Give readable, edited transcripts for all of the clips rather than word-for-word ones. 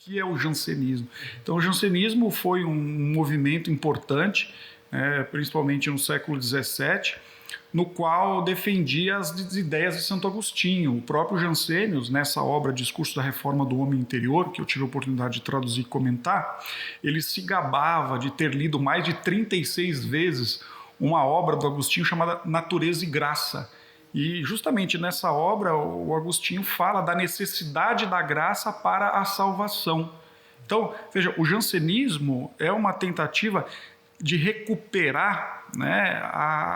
que é o jansenismo? Então, o jansenismo foi um movimento importante, principalmente no século XVII, no qual defendia as ideias de Santo Agostinho. O próprio Jansenius, nessa obra Discurso da Reforma do Homem Interior, que eu tive a oportunidade de traduzir e comentar, ele se gabava de ter lido mais de 36 vezes uma obra do Agostinho chamada Natureza e Graça. E justamente nessa obra o Agostinho fala da necessidade da graça para a salvação. Então, veja, o jansenismo é uma tentativa de recuperar,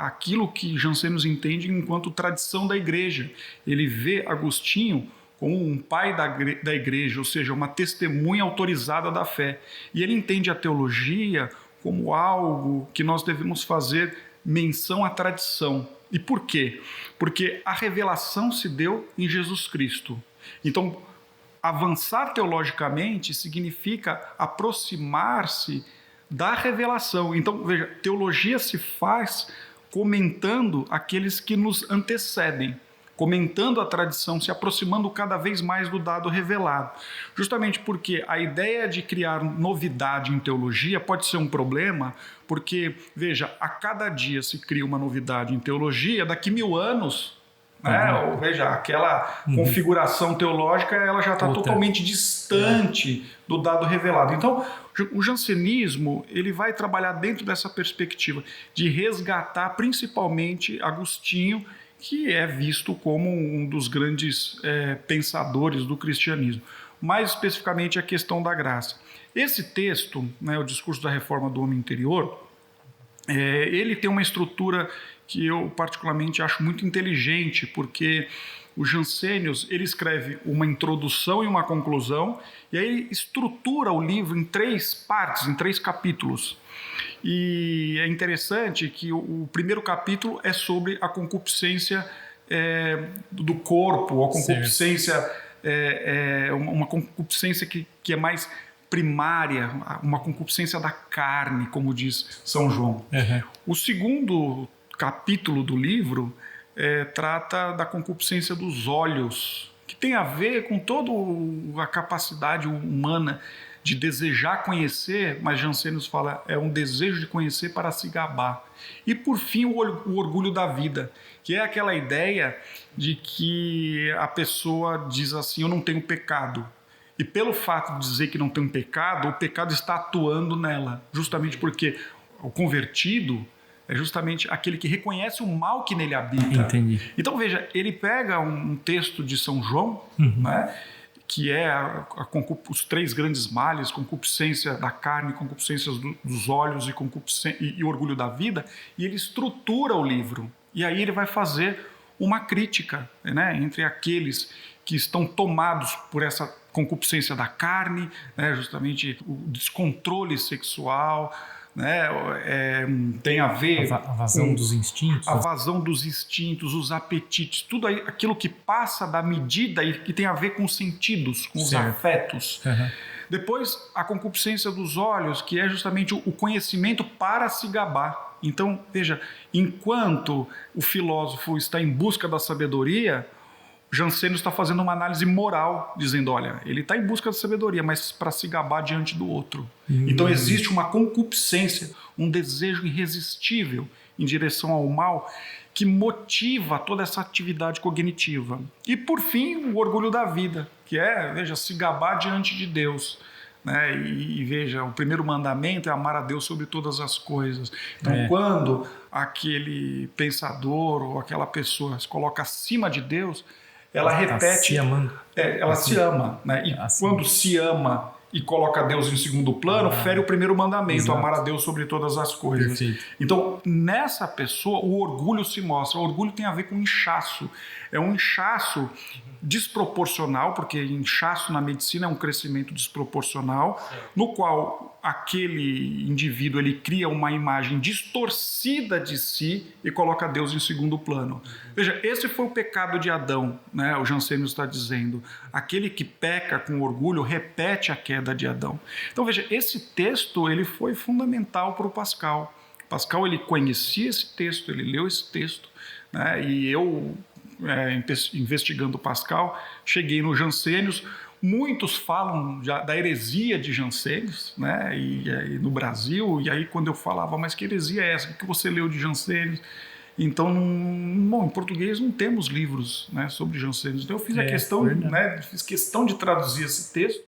aquilo que Jansenius entende enquanto tradição da igreja. Ele vê Agostinho como um pai da igreja, ou seja, uma testemunha autorizada da fé. E ele entende a teologia como algo que nós devemos fazer menção à tradição. E por quê? Porque a revelação se deu em Jesus Cristo. Então, avançar teologicamente significa aproximar-se da revelação. Então, veja, teologia se faz comentando aqueles que nos antecedem, comentando a tradição, se aproximando cada vez mais do dado revelado. Justamente porque a ideia de criar novidade em teologia pode ser um problema, porque, veja, a cada dia se cria uma novidade em teologia, daqui 1000 anos... Ou veja, aquela configuração teológica ela já está totalmente distante do dado revelado. Então, o jansenismo ele vai trabalhar dentro dessa perspectiva de resgatar principalmente Agostinho, que é visto como um dos grandes pensadores do cristianismo. Mais especificamente a questão da graça. Esse texto, o Discurso da Reforma do Homem Interior, ele tem uma estrutura que eu particularmente acho muito inteligente, porque o Jansenius ele escreve uma introdução e uma conclusão, e aí ele estrutura o livro em 3 partes, em 3 capítulos. E é interessante que o primeiro capítulo é sobre a concupiscência do corpo, a concupiscência, uma concupiscência que é mais primária, uma concupiscência da carne, como diz São João. O segundo capítulo do livro trata da concupiscência dos olhos, que tem a ver com toda a capacidade humana de desejar conhecer, mas Jansenius fala, é um desejo de conhecer para se gabar. E por fim o orgulho da vida, que é aquela ideia de que a pessoa diz assim, eu não tenho pecado. E pelo fato de dizer que não tem pecado, o pecado está atuando nela, justamente porque o convertido é justamente aquele que reconhece o mal que nele habita. Entendi. Então, veja, ele pega um texto de São João, que é os 3 grandes males, concupiscência da carne, concupiscência dos olhos e orgulho da vida, e ele estrutura o livro. E aí ele vai fazer uma crítica entre aqueles que estão tomados por essa concupiscência da carne, justamente o descontrole sexual, tem a ver a vazão dos instintos, a vazão dos instintos, os apetites, tudo aquilo que passa da medida e que tem a ver com os sentidos, com os afetos. Depois, a concupiscência dos olhos, que é justamente o conhecimento para se gabar. Então, veja, enquanto o filósofo está em busca da sabedoria, Jansenius está fazendo uma análise moral, dizendo, olha, ele está em busca da sabedoria, mas para se gabar diante do outro. Então existe uma concupiscência, um desejo irresistível em direção ao mal que motiva toda essa atividade cognitiva. E por fim, o orgulho da vida, que é, veja, se gabar diante de Deus. E veja, o primeiro mandamento é amar a Deus sobre todas as coisas. Então, quando aquele pensador ou aquela pessoa se coloca acima de Deus, ela repete, se amando. Ela se ama, E quando se ama e coloca Deus em segundo plano, fere o primeiro mandamento, Exato. amar a Deus sobre todas as coisas. Perfeito. Então, nessa pessoa, o orgulho se mostra. O orgulho tem a ver com inchaço. É um inchaço desproporcional, porque inchaço na medicina é um crescimento desproporcional, no qual aquele indivíduo ele cria uma imagem distorcida de si e coloca Deus em segundo plano. Veja, esse foi o pecado de Adão, o Jansenius está dizendo. Aquele que peca com orgulho repete a queda de Adão. Então veja, esse texto ele foi fundamental para o Pascal. Pascal ele conhecia esse texto, ele leu esse texto, e eu investigando Pascal, cheguei no Jansenius, Muitos falam já da heresia de Jansenis, né? E no Brasil, e aí quando eu falava, mas que heresia é essa? O que você leu de Jansenis? Então, bom, em português não temos livros, né, sobre Jansenis. Então eu fiz a questão, né, fiz questão de traduzir esse texto